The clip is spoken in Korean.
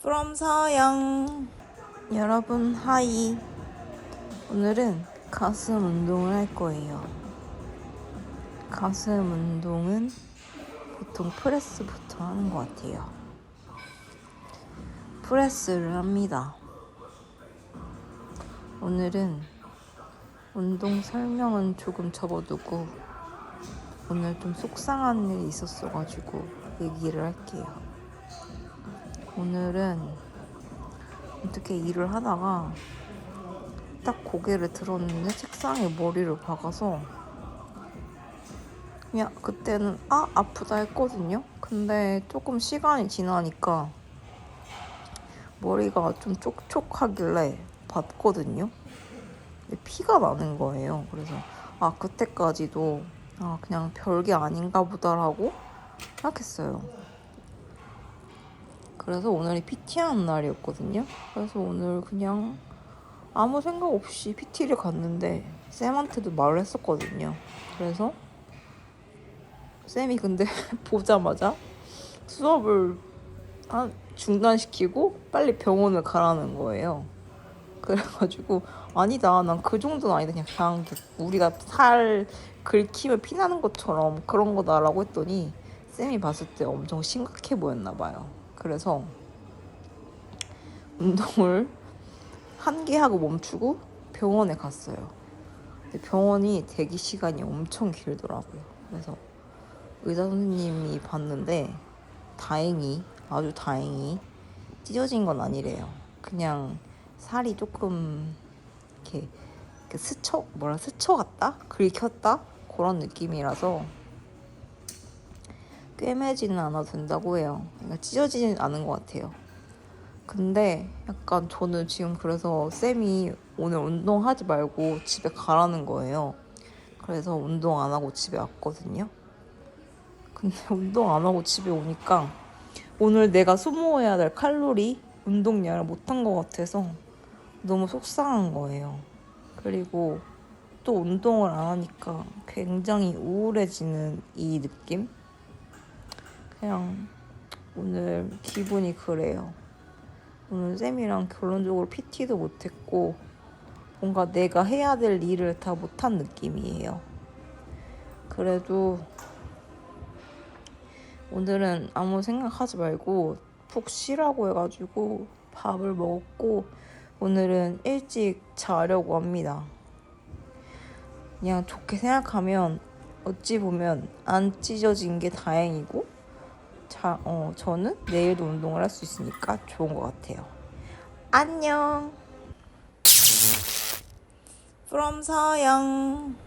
from 서영. 여러분 하이. 오늘은 가슴 운동을 할 거예요. 가슴 운동은 보통 프레스부터 하는 것 같아요. 프레스를 합니다. 오늘은 운동 설명은 조금 접어두고 오늘 좀 속상한 일이 있었어가지고 얘기를 할게요. 오늘은 어떻게 일을 하다가 딱 고개를 들었는데 책상에 머리를 박아서 그냥 그때는 아프다 했거든요. 근데 조금 시간이 지나니까 머리가 좀 촉촉하길래 봤거든요. 근데 피가 나는 거예요. 그래서 그때까지도 그냥 별게 아닌가 보다라고 생각했어요. 그래서 오늘이 PT 하는 날이었거든요. 그래서 오늘 그냥 아무 생각 없이 PT를 갔는데 쌤한테도 말을 했었거든요. 그래서 쌤이 근데 보자마자 수업을 중단시키고 빨리 병원을 가라는 거예요. 그래가지고 아니다, 난 그 정도는 아니다, 그냥 우리가 살 긁히면 피나는 것처럼 그런 거다라고 했더니 쌤이 봤을 때 엄청 심각해 보였나 봐요. 그래서 운동을 한 개 하고 멈추고 병원에 갔어요. 근데 병원이 대기 시간이 엄청 길더라고요. 그래서 의사 선생님이 봤는데 아주 다행히 찢어진 건 아니래요. 그냥 살이 조금 이렇게 스쳐갔다? 긁혔다? 그런 느낌이라서 꿰매지는 않아도 된다고 해요. 그러니까 찢어지진 않은 것 같아요. 근데 약간 저는 지금 그래서 쌤이 오늘 운동하지 말고 집에 가라는 거예요. 그래서 운동 안 하고 집에 왔거든요. 근데 운동 안 하고 집에 오니까 오늘 내가 소모해야 될 칼로리, 운동량을 못한 것 같아서 너무 속상한 거예요. 그리고 또 운동을 안 하니까 굉장히 우울해지는 이 느낌? 그냥 오늘 기분이 그래요. 오늘 쌤이랑 결론적으로 PT도 못했고 뭔가 내가 해야 될 일을 다 못한 느낌이에요. 그래도 오늘은 아무 생각하지 말고 푹 쉬라고 해가지고 밥을 먹었고 오늘은 일찍 자려고 합니다. 그냥 좋게 생각하면 어찌 보면 안 찢어진 게 다행이고 저는 내일도 운동을 할 수 있으니까 좋은 것 같아요. 안녕. from 서영.